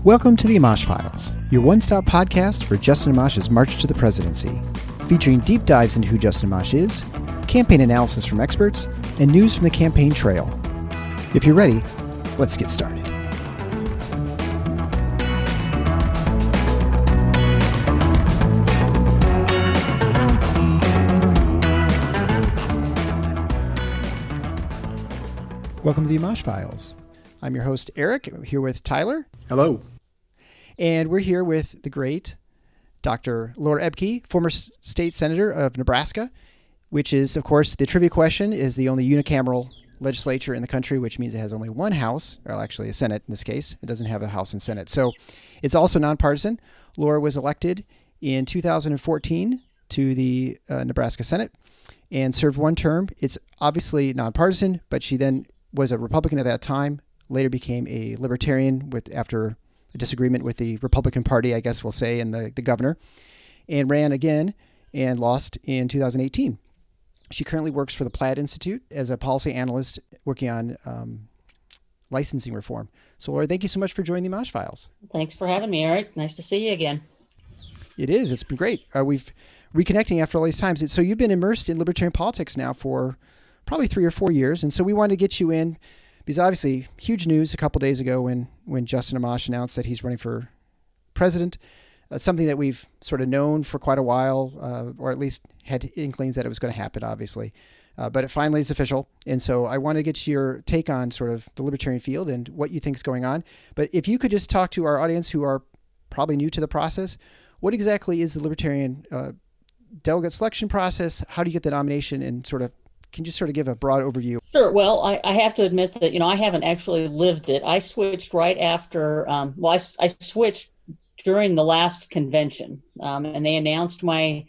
Welcome to the Amash Files, your one-stop podcast for Justin Amash's march to the presidency, featuring deep dives into who Justin Amash is, campaign analysis from experts, and news from the campaign trail. If you're ready, let's get started. Welcome to the Amash Files. I'm your host, Eric, here with Tyler. Hello. And we're here with the great Dr. Laura Ebke, former state senator of Nebraska, which is, of course, the trivia question is the only unicameral legislature in the country, which means it has only one house, well, actually a Senate in this case. It doesn't have a House and Senate. So it's also nonpartisan. Laura was elected in 2014 to the Nebraska Senate and served one term. It's obviously nonpartisan, but she then was a Republican at that time, later became a Libertarian after a disagreement with the Republican Party, I guess we'll say, and the governor, and ran again and lost in 2018. She currently works for the Plaid Institute as a policy analyst working on licensing reform. So, Laura, thank you so much for joining the Amash Files. Thanks for having me, Eric. Nice to see you again. It is. It's been great. We've reconnecting after all these times. So you've been immersed in libertarian politics now for probably 3 or 4 years. And so we wanted to get you in because obviously huge news a couple days ago when Justin Amash announced that he's running for president. Something that we've sort of known for quite a while, or at least had inklings that it was going to happen, obviously. But it finally is official. And so I want to get your take on sort of the libertarian field and what you think is going on. But if you could just talk to our audience who are probably new to the process, what exactly is the libertarian delegate selection process? How do you get the nomination, and can you sort of give a broad overview? Sure. Well, I have to admit that, I haven't actually lived it. I switched right after, I switched during the last convention, and they announced my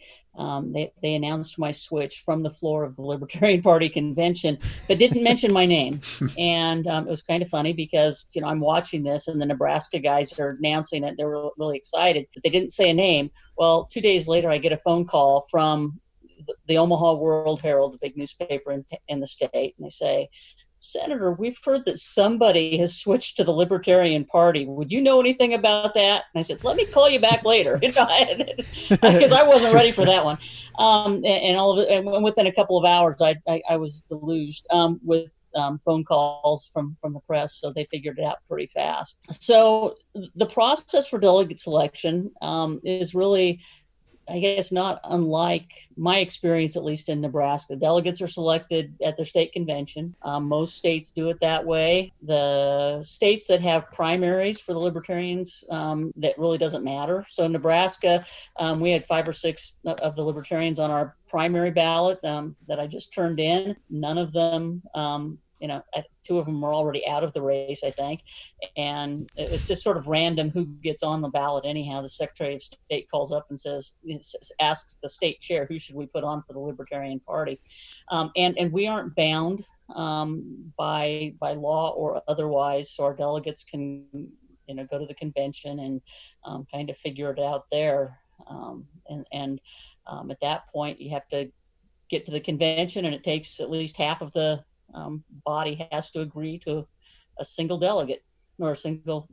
switch from the floor of the Libertarian Party convention, but didn't mention my name. And it was kind of funny because, I'm watching this and the Nebraska guys are announcing it. They were really excited, but they didn't say a name. Well, 2 days later, I get a phone call from the Omaha World Herald, the big newspaper in the state, and they say, "Senator, we've heard that somebody has switched to the Libertarian Party. Would you know anything about that?" And I said, "Let me call you back later," because I wasn't ready for that one. And all of it, and within a couple of hours, I was deluged with phone calls from the press, so they figured it out pretty fast. So the process for delegate selection is really, I guess, not unlike my experience, at least in Nebraska. Delegates are selected at their state convention. Most states do it that way. The states that have primaries for the Libertarians, that really doesn't matter. So in Nebraska, we had 5 or 6 of the Libertarians on our primary ballot that I just turned in. None of them, 2 of them are already out of the race, I think. And it's just sort of random who gets on the ballot anyhow. The Secretary of State calls up and asks the state chair, who should we put on for the Libertarian Party? And we aren't bound by law or otherwise, so our delegates can, go to the convention and kind of figure it out there. At that point, you have to get to the convention, and it takes at least half of the body has to agree to a single delegate or a single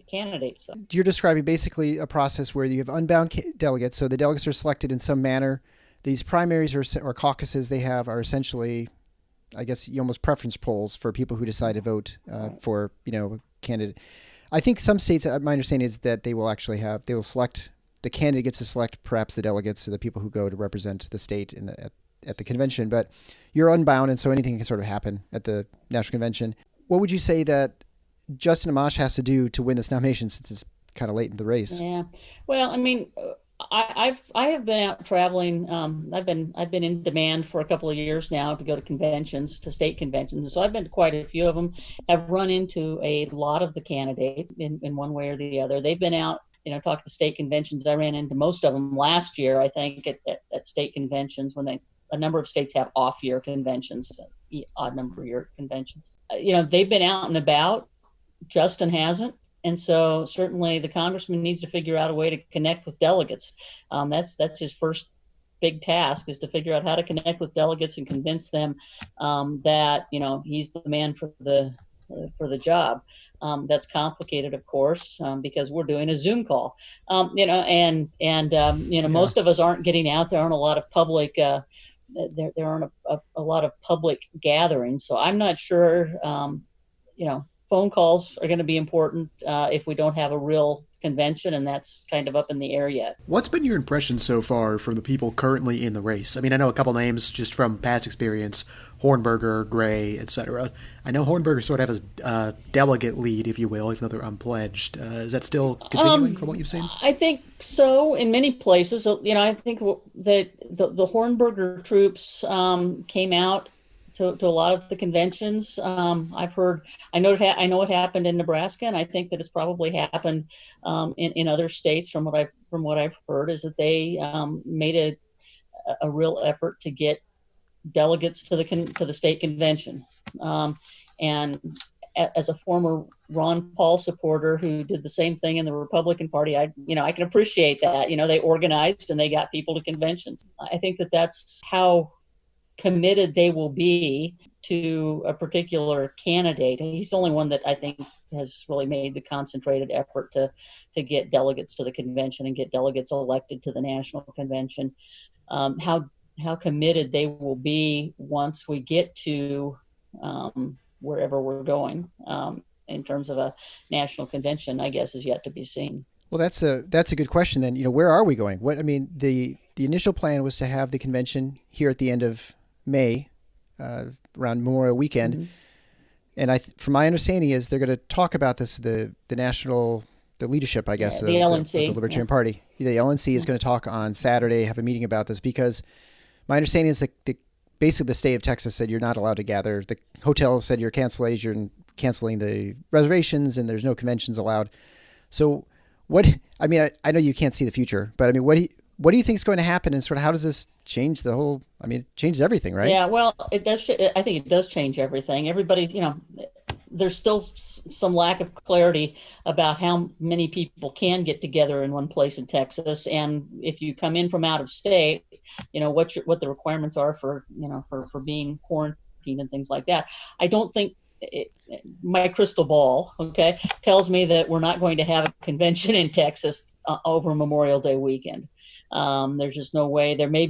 candidate. So you're describing basically a process where you have unbound delegates. So the delegates are selected in some manner. These primaries or caucuses they have are essentially, I guess, almost preference polls for people who decide to vote for, a candidate. I think some states, my understanding is that they will select, the candidate gets to select perhaps the delegates, so the people who go to represent the state at the convention, but you're unbound, and so anything can sort of happen at the national convention. What would you say that Justin Amash has to do to win this nomination, since it's kind of late in the race? Yeah, well, I mean, I have been out traveling. I've been in demand for a couple of years now to go to conventions, to state conventions, and so I've been to quite a few of them. Have run into a lot of the candidates in one way or the other. They've been out, talking to state conventions. I ran into most of them last year, I think, at state conventions when a number of states have off-year conventions, odd number of year conventions. They've been out and about. Justin hasn't. And so certainly the congressman needs to figure out a way to connect with delegates. That's his first big task, is to figure out how to connect with delegates and convince them that, he's the man for the for the job. That's complicated, of course, because we're doing a Zoom call. Most of us aren't getting out. There aren't a lot of public. There aren't a lot of public gatherings, so I'm not sure. Phone calls are going to be important if we don't have a real convention, and that's kind of up in the air yet. What's been your impression so far from the people currently in the race? I mean, I know a couple names just from past experience: Hornberger, Gray, etc. I know Hornberger sort of has a delegate lead, if you will, even though they're unpledged. Is that still continuing from what you've seen? I think so in many places. I think that the Hornberger troops came out to a lot of the conventions. I've heard, I know it happened in Nebraska, and I think that it's probably happened in other states. From what I've heard, is that they made a real effort to get delegates to the state convention. And as a former Ron Paul supporter who did the same thing in the Republican Party, I can appreciate that. They organized and they got people to conventions. I think that that's how committed they will be to a particular candidate. He's the only one that I think has really made the concentrated effort to get delegates to the convention and get delegates elected to the national convention. How committed they will be once we get to wherever we're going in terms of a national convention, I guess, is yet to be seen. Well, that's a good question then. Where are we going? The initial plan was to have the convention here at the end of May, around Memorial Weekend. Mm-hmm. And from my understanding is they're going to talk about this, the leadership, I guess, the LNC, the Libertarian Party. The LNC is going to talk on Saturday, have a meeting about this, because my understanding is that basically the state of Texas said you're not allowed to gather. The hotel said you're canceling the reservations and there's no conventions allowed. So I know you can't see the future, but what do you think is going to happen, and sort of how does this change it changes everything, right? Yeah, well, it does. I think it does change everything. Everybody's, there's still some lack of clarity about how many people can get together in one place in Texas. And if you come in from out of state, what the requirements are for being quarantined and things like that. I don't think my crystal ball, tells me that we're not going to have a convention in Texas over Memorial Day weekend. There's just no way. It may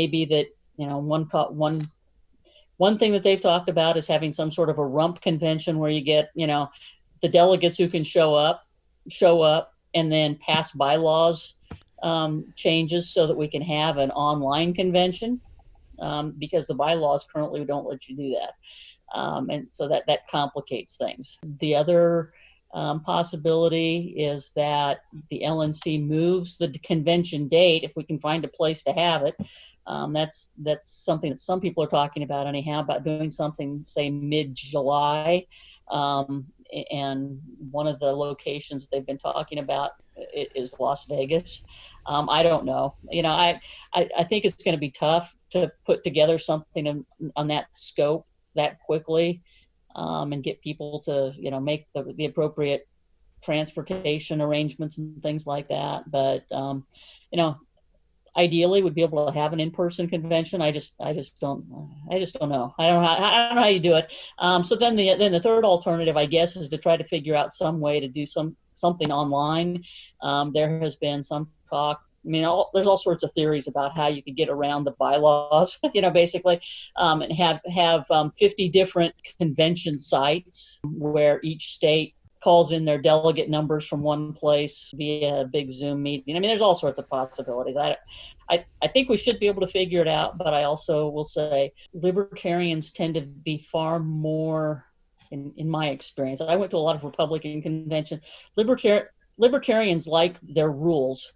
be that one thing that they've talked about is having some sort of a rump convention where you get the delegates who can show up, and then pass bylaws changes so that we can have an online convention, because the bylaws currently don't let you do that, and so that complicates things. The other possibility is that the LNC moves the convention date if we can find a place to have it. That's something that some people are talking about anyhow, about doing something, say, mid-July. And one of the locations that they've been talking about is Las Vegas. I don't know. I think it's going to be tough to put together something on that scope that quickly. And get people to, make the appropriate transportation arrangements and things like that. But, ideally we'd be able to have an in-person convention. I just don't know. I don't know how you do it. So then the third alternative, I guess, is to try to figure out some way to do something online. There has been some talk. There's all sorts of theories about how you could get around the bylaws, basically, and have 50 different convention sites where each state calls in their delegate numbers from one place via a big Zoom meeting. There's all sorts of possibilities. I think we should be able to figure it out, but I also will say libertarians tend to be far more, in my experience. I went to a lot of Republican conventions. Libertarians like their rules.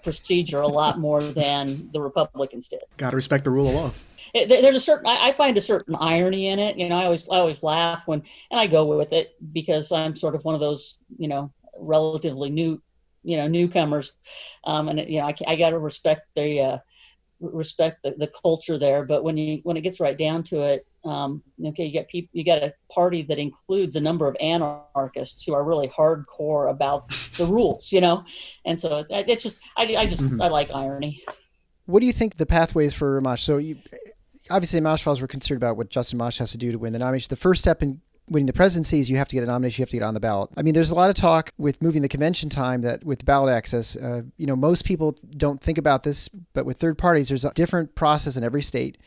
Procedure a lot more than the Republicans did. Got to respect the rule of law. There's I find a certain irony in it. I always laugh and I go with it because I'm sort of one of those, relatively newcomers. And I got to respect the culture there. But when it gets right down to it, you got a party that includes a number of anarchists who are really hardcore about the rules, and so it's just I like irony. What do you think the pathways for Ramash? So obviously, Mosh files were concerned about what Justin Mosh has to do to win the nomination. The first step in winning the presidency is you have to get a nomination, you have to get on the ballot. I mean, there's a lot of talk with moving the convention time that with ballot access, most people don't think about this, but with third parties, there's a different process in every state.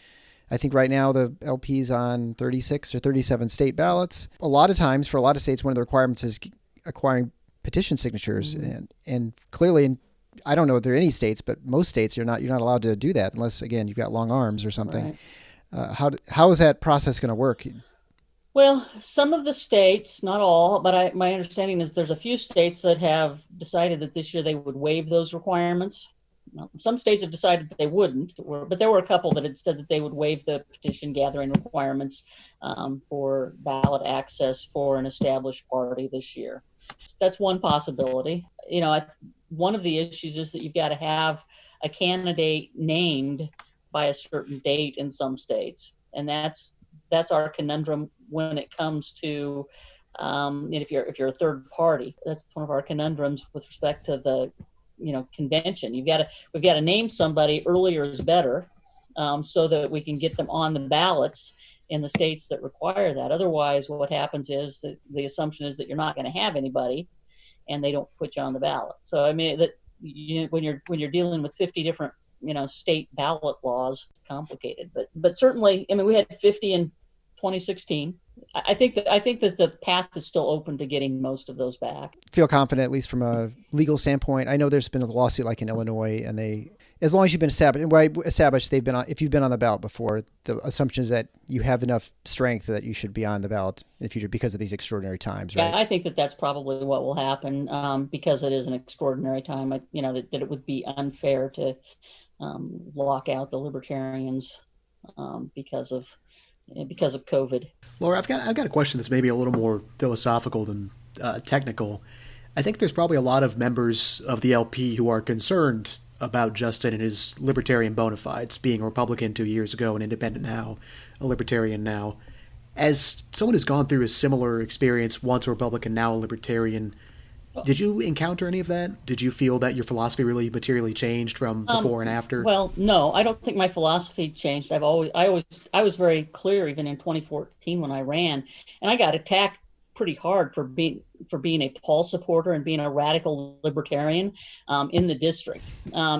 I think right now the LP's on 36 or 37 state ballots. A lot of times, for a lot of states, one of the requirements is acquiring petition signatures, and clearly, I don't know if there are any states, but most states you're not allowed to do that unless, again, you've got long arms or something. Right. How is that process going to work? Well, some of the states, not all, but my understanding is there's a few states that have decided that this year they would waive those requirements. Some states have decided that they wouldn't, but there were a couple that had said that they would waive the petition gathering requirements for ballot access for an established party this year. So that's one possibility. One of the issues is that you've got to have a candidate named by a certain date in some states, and that's our conundrum when it comes to if you're a third party. That's one of our conundrums with respect to the convention. We've got to name somebody earlier is better, so that we can get them on the ballots in the states that require that. Otherwise, what happens is that the assumption is that you're not going to have anybody, and they don't put you on the ballot. So I mean that when you're dealing with 50 different state ballot laws, it's complicated. But certainly, I mean, we had 50 in 2016. I think that the path is still open to getting most of those back. Feel confident, at least from a legal standpoint. I know there's been a lawsuit like in Illinois, and as long as you've been established, they've been on. If you've been on the ballot before, the assumption is that you have enough strength that you should be on the ballot in the future because of these extraordinary times, right? Yeah, I think that that's probably what will happen because it is an extraordinary time. That it would be unfair to lock out the Libertarians because of COVID. Laura, I've got a question that's maybe a little more philosophical than technical. I think there's probably a lot of members of the LP who are concerned about Justin and his libertarian bona fides, being a Republican 2 years ago, an independent now, a libertarian now. As someone who's gone through a similar experience, once a Republican, now a libertarian, did you encounter any of that? Did you feel that your philosophy really materially changed from before and after? Well, no, I don't think my philosophy changed. I was very clear even in 2014 when I ran, and I got attacked pretty hard for being a Paul supporter and being a radical libertarian in the district,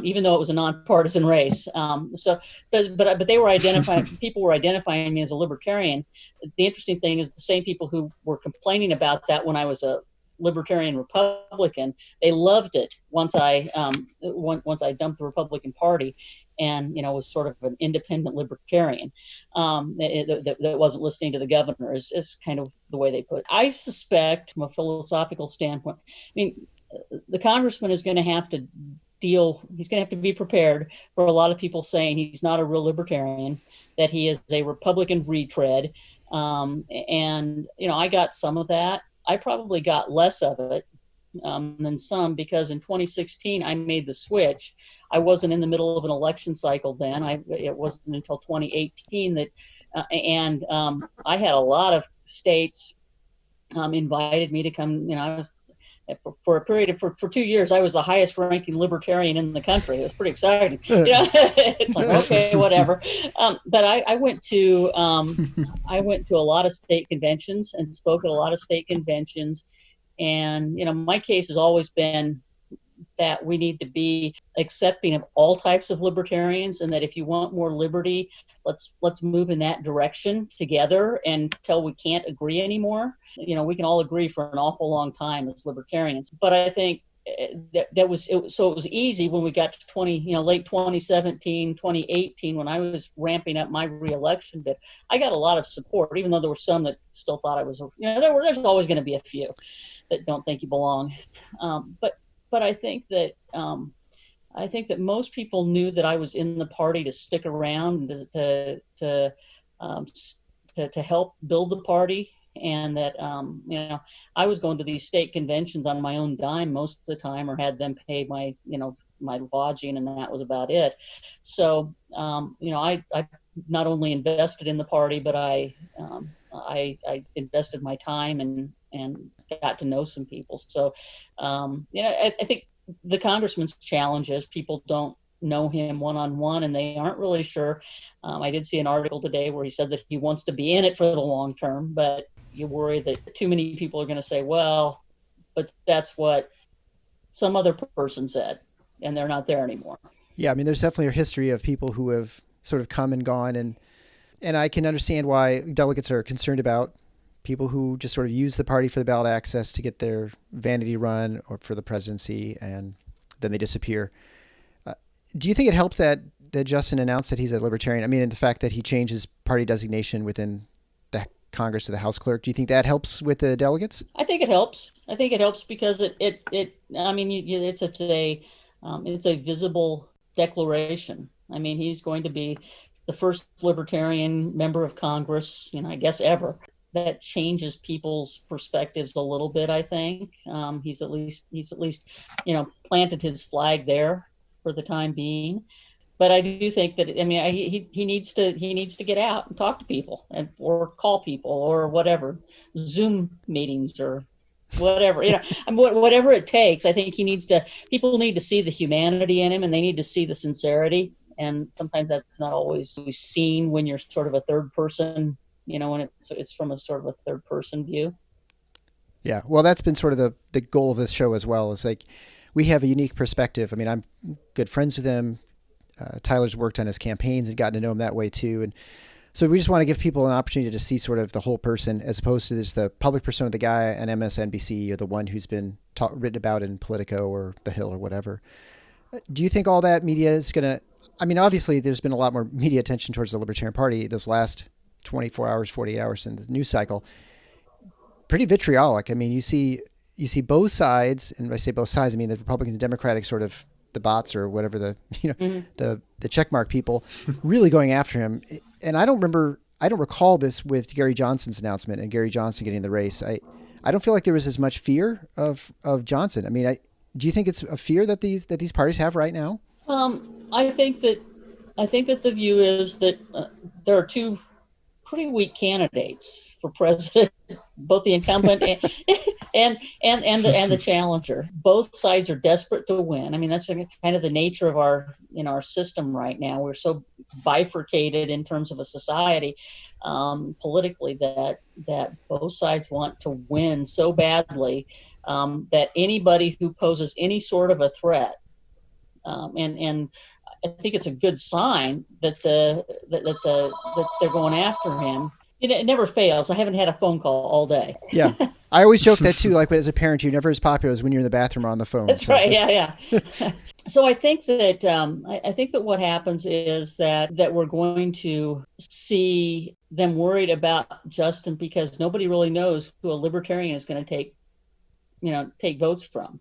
even though it was a nonpartisan race. But they were identifying people were identifying me as a libertarian. The interesting thing is the same people who were complaining about that when I was a Libertarian Republican, they loved it once I dumped the Republican Party and was sort of an independent libertarian that wasn't listening to the governor is kind of the way they put it. I suspect from a philosophical standpoint, I mean, the congressman is going to have to he's going to have to be prepared for a lot of people saying he's not a real libertarian, that he is a Republican retread. And I got some of that. I probably got less of it than some because in 2016 I made the switch. I wasn't in the middle of an election cycle then. It wasn't until 2018 that, and I had a lot of states invited me to come. I was for a period of for 2 years I was the highest ranking libertarian in the country. It was pretty exciting. It's like, okay, whatever. But I went to a lot of state conventions and spoke at a lot of state conventions, and my case has always been that we need to be accepting of all types of libertarians, and that if you want more liberty, let's move in that direction together until we can't agree anymore. We can all agree for an awful long time as libertarians, but I think it was easy when we got to late 2017, 2018, when I was ramping up my reelection bid. I got a lot of support, even though there were some that still thought I was, there's always going to be a few that don't think you belong. But I think that most people knew that I was in the party to stick around and to help build the party, and that I was going to these state conventions on my own dime most of the time, or had them pay my my lodging, and that was about it. So I not only invested in the party, but I invested my time and got to know some people. So I think the congressman's challenge is people don't know him one-on-one, and they aren't really sure. I did see an article today where he said that he wants to be in it for the long term, but you worry that too many people are going to say, well, but that's what some other person said, and they're not there anymore. Yeah, I mean, there's definitely a history of people who have sort of come and gone, and I can understand why delegates are concerned about people who just sort of use the party for the ballot access to get their vanity run or for the presidency, and then they disappear. Do you think it helped that Justin announced that he's a libertarian? I mean, and the fact that he changed his party designation within the Congress to the House clerk, do you think that helps with the delegates? I think it helps. I think it helps because it's a visible declaration. I mean, he's going to be the first libertarian member of Congress, I guess ever. That changes people's perspectives a little bit. I think he's at least planted his flag there for the time being. But I do think that he needs to get out and talk to people or call people or whatever, Zoom meetings or whatever, whatever it takes. I think people need to see the humanity in him, and they need to see the sincerity. And sometimes that's not always seen when you're sort of a third person, when it's from a sort of a third person view. Yeah. Well, that's been sort of the goal of this show as well. Is like, we have a unique perspective. I mean, I'm good friends with him. Tyler's worked on his campaigns and gotten to know him that way too. And so we just want to give people an opportunity to see sort of the whole person, as opposed to just the public persona of the guy on MSNBC or the one who's been written about in Politico or The Hill or whatever. Do you think all that media is going to, I mean, obviously there's been a lot more media attention towards the Libertarian Party this last 24 hours, 48 hours in the news cycle. Pretty vitriolic. I mean, you see both sides, and when I say both sides, I mean the Republicans and Democratic sort of the bots or whatever the checkmark people really going after him. And I don't recall this with Gary Johnson's announcement and Gary Johnson getting the race. I don't feel like there was as much fear of Johnson. I mean, do you think it's a fear that these parties have right now? I think that the view is that there are two pretty weak candidates for president, both the incumbent and the challenger. Both sides are desperate to win. I mean, that's kind of the nature of our system right now. We're so bifurcated in terms of a society politically that both sides want to win so badly that anybody who poses any sort of a threat, and I think it's a good sign that they're going after him. It never fails. I haven't had a phone call all day. Yeah. I always joke that too, like as a parent, you're never as popular as when you're in the bathroom or on the phone. That's right. Yeah. So I think that what happens is that we're going to see them worried about Justin because nobody really knows who a libertarian is going to take votes from.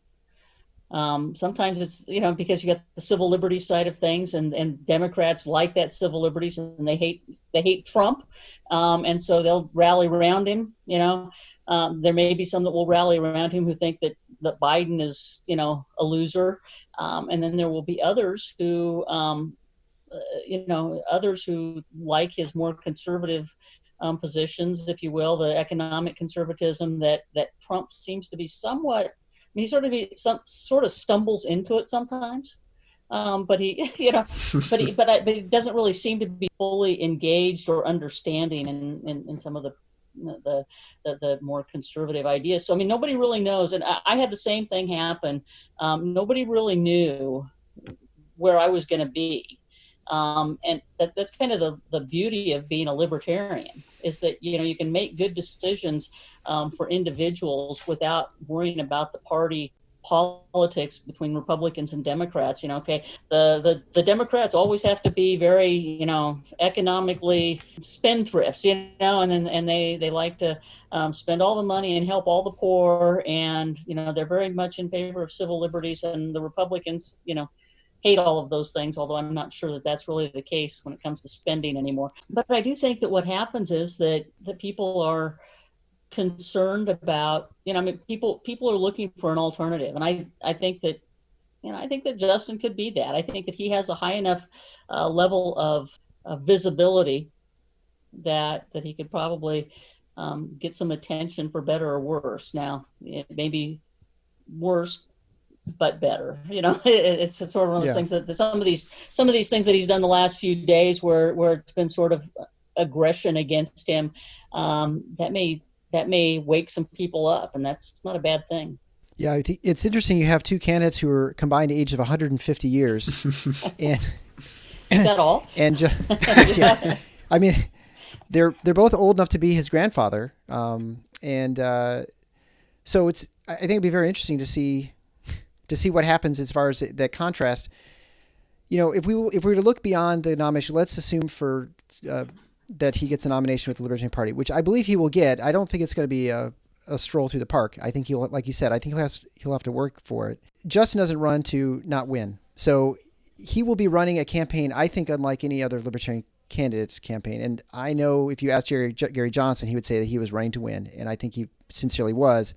Sometimes it's, because you got the civil liberties side of things and Democrats like that civil liberties and they hate Trump. And so they'll rally around him. There may be some that will rally around him who think that Biden is, a loser. And then there will be others who, like his more conservative positions, if you will, the economic conservatism that Trump seems to be somewhat. I mean, he sort of stumbles into it sometimes, but he doesn't really seem to be fully engaged or understanding in some of the more conservative ideas. So I mean, nobody really knows, and I had the same thing happen. Nobody really knew where I was going to be, and that's kind of the beauty of being a libertarian. Is that you can make good decisions for individuals without worrying about the party politics between Republicans and Democrats. The Democrats always have to be very economically spendthrifts, and they like to spend all the money and help all the poor, and they're very much in favor of civil liberties, and the Republicans hate all of those things, although I'm not sure that that's really the case when it comes to spending anymore. But I do think that what happens is that people are concerned about, people are looking for an alternative. And I think that, I think that Justin could be that. I think that he has a high enough level of visibility that he could probably get some attention for better or worse. Now, it may be worse but better. It's sort of one of those Yeah. things that some of these things that he's done the last few days, where it's been sort of aggression against him, that may wake some people up, and that's not a bad thing. Yeah, I think it's interesting. You have two candidates who are combined age of 150 years, and is that all? And yeah, I mean, they're both old enough to be his grandfather, and so I think it'd be very interesting to see what happens as far as that contrast. If we were to look beyond the nomination, let's assume that he gets a nomination with the Libertarian Party, which I believe he will get. I don't think it's going to be a stroll through the park. I think like you said, I think he'll have to work for it. Justin doesn't run to not win, so he will be running a campaign, I think, unlike any other Libertarian candidate's campaign. And I know if you asked Gary Johnson, he would say that he was running to win, and I think he sincerely was.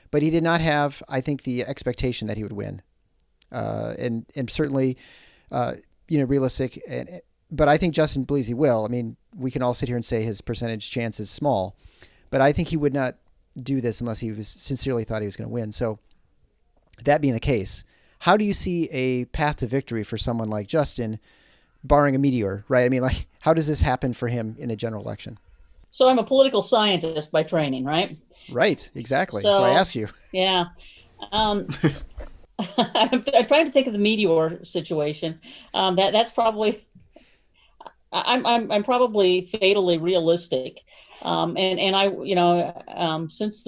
But he did not have, I think, the expectation that he would win, and certainly, realistic. But I think Justin believes he will. I mean, we can all sit here and say his percentage chance is small, but I think he would not do this unless he was sincerely thought he was going to win. So that being the case, how do you see a path to victory for someone like Justin, barring a meteor, right? I mean, like, how does this happen for him in the general election? So I'm a political scientist by training, right? Right, exactly. So, that's why I asked you. Yeah. I'm trying to think of the meteor situation. That's probably, I'm probably fatally realistic. And I, since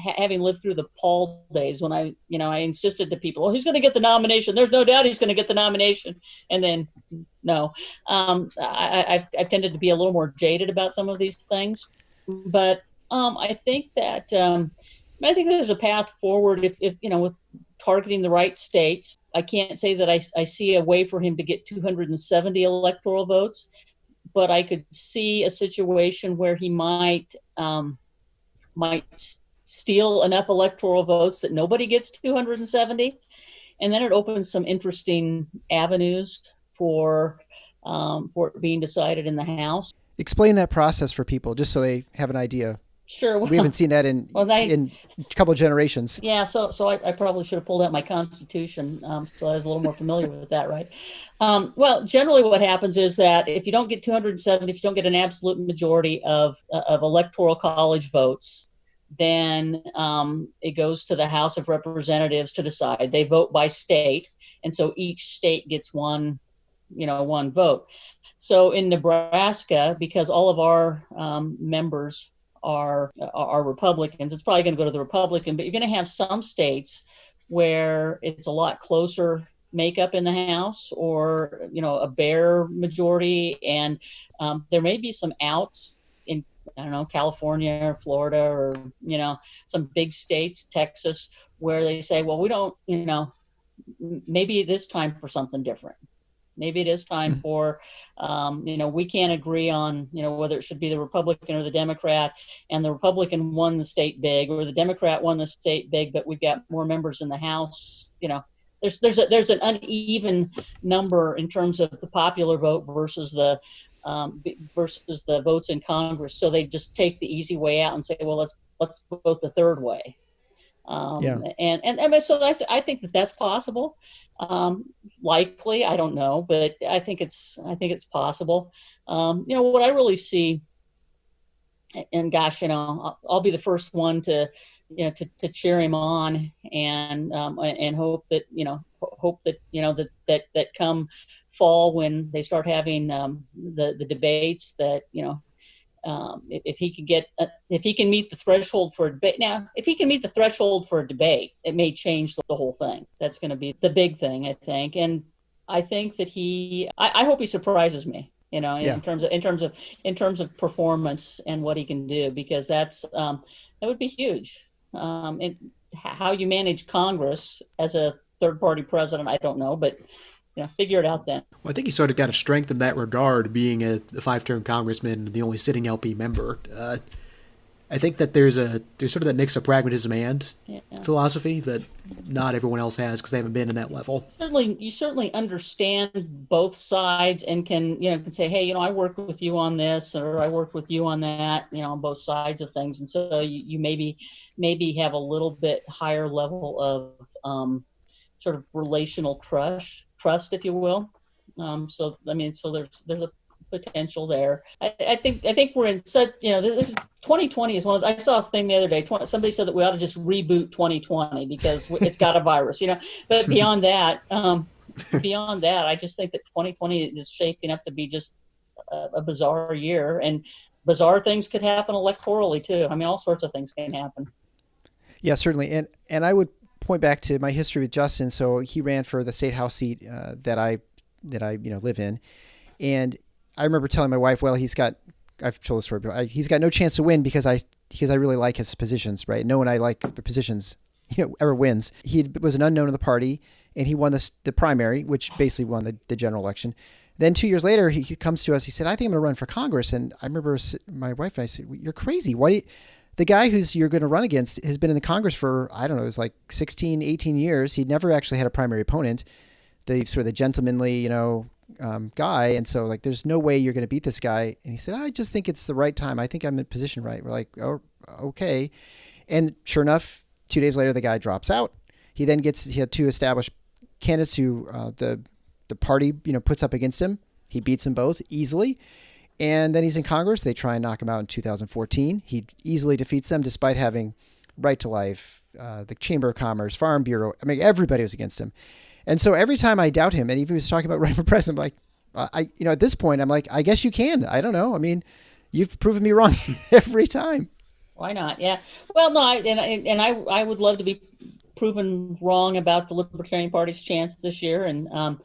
having lived through the Paul days, when I insisted to people, he's going to get the nomination. There's no doubt he's going to get the nomination. And then, no, I've tended to be a little more jaded about some of these things. But I think that there's a path forward if with targeting the right states. I can't say that I see a way for him to get 270 electoral votes, but I could see a situation where he might steal enough electoral votes that nobody gets 270, and then it opens some interesting avenues for it being decided in the House. Explain that process for people, just so they have an idea. Sure. Well, we haven't seen that in a couple of generations. Yeah, so I probably should have pulled out my Constitution, so I was a little more familiar with that, right? Well, generally what happens is that if you don't get 270, if you don't get an absolute majority of electoral college votes, then it goes to the House of Representatives to decide. They vote by state, and so each state gets one vote. So in Nebraska, because all of our members are Republicans, it's probably going to go to the Republican, but you're going to have some states where it's a lot closer makeup in the House, or a bare majority, and there may be some outs in California or Florida, or some big states, Texas, where they say, well, we don't, maybe this time for something different. Maybe it is time for, we can't agree on, whether it should be the Republican or the Democrat, and the Republican won the state big, or the Democrat won the state big, but we've got more members in the House. There's an uneven number in terms of the popular vote versus the votes in Congress. So they just take the easy way out and say, well, let's vote the third way. And so I think that's possible. Likely, I don't know, but I think it's possible. What I really see, and gosh, I'll be the first one to cheer him on, and hope that that come fall, when they start having the debates, that if he can meet the threshold for a debate. Now, if he can meet the threshold for a debate, it may change the whole thing. That's going to be the big thing, I think. And I think that I hope he surprises me, in terms of performance and what he can do, because that would be huge. And how you manage Congress as a third party president, I don't know, but figure it out then. Well, I think he sort of got a strength in that regard, being a 5-term congressman, the only sitting LP member. I think that there's sort of that mix of pragmatism and philosophy that not everyone else has because they haven't been in that level. You certainly understand both sides and can say, hey, I work with you on this, or I work with you on that, on both sides of things. And so you maybe have a little bit higher level of sort of relational trust, if you will. So there's a potential there. I think we're in such, this 2020 is I saw a thing the other day. Somebody said that we ought to just reboot 2020 because it's got a virus, But beyond that, I just think that 2020 is shaping up to be just a bizarre year, and bizarre things could happen electorally too. I mean, all sorts of things can happen. Yeah, certainly. And I would point back to my history with Justin. So he ran for the state house seat that I live in, and I remember telling my wife, well, I've told the story before, he's got no chance to win because I really like his positions, right? No one I like the positions, ever wins. He was an unknown in the party, and he won the primary, which basically won the general election. Then 2 years later, he comes to us. He said, I think I'm going to run for Congress. And I remember my wife and I said, you're crazy. The guy you're going to run against has been in the Congress for, I don't know, it was like 16, 18 years. He'd never actually had a primary opponent. The sort of the gentlemanly, guy. And so there's no way you're going to beat this guy. And he said, I just think it's the right time. I think I'm in position right. We're like, oh, okay. And sure enough, 2 days later, the guy drops out. He had two established candidates who the party, puts up against him. He beats them both easily. And then he's in Congress. They try and knock him out in 2014. He easily defeats them despite having right to life, the Chamber of Commerce, Farm Bureau. I mean, everybody was against him. And so every time I doubt him, and if he was talking about running for president, I'm like, at this point, I'm like, I guess you can. I don't know. I mean, you've proven me wrong every time. Why not? Yeah. Well, no, I would love to be proven wrong about the Libertarian Party's chance this year, and I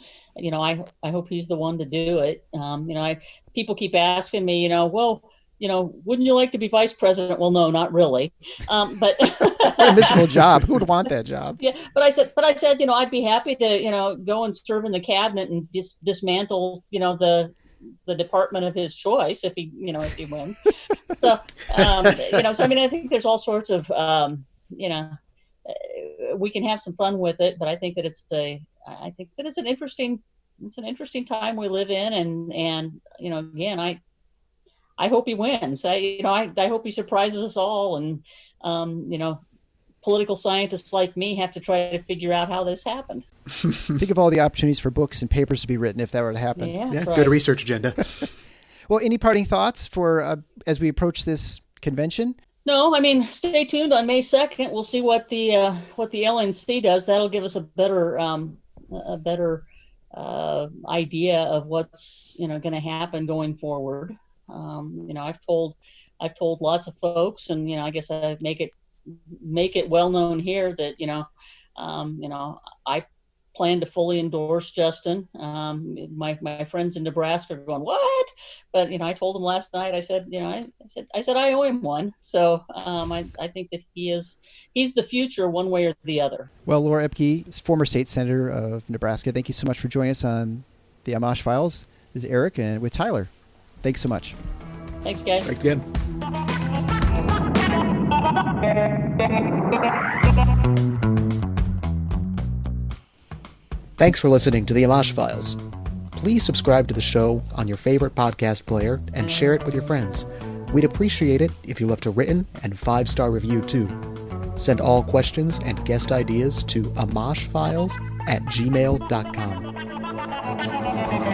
hope he's the one to do it. People keep asking me, wouldn't you like to be vice president? Well, no, not really. But a miserable job. Who would want that job? Yeah, but I said, I'd be happy to, go and serve in the cabinet and dismantle, the department of his choice if he wins. So, I think there's all sorts of, we can have some fun with it, but I think that it's an interesting time we live in, and again, I hope he wins. I hope he surprises us all, and political scientists like me have to try to figure out how this happened. Think of all the opportunities for books and papers to be written if that were to happen. Yeah, right. Good research agenda. Well, any parting thoughts for as we approach this convention? No, stay tuned on May 2nd. We'll see what the LNC does. That'll give us a better idea of what's going to happen going forward. I've told lots of folks, and I guess I make it well known here that I plan to fully endorse Justin. My friends in Nebraska are going, what? But I told them last night. I said I owe him one. So I think that he's the future one way or the other. Well, Laura Ebke, former state senator of Nebraska, thank you so much for joining us on the Amash Files. This is Eric and with Tyler. Thanks so much. Thanks, guys. Thanks again. Thanks for listening to the Amash Files. Please subscribe to the show on your favorite podcast player and share it with your friends. We'd appreciate it if you left a written and 5-star review too. Send all questions and guest ideas to amashfiles@gmail.com.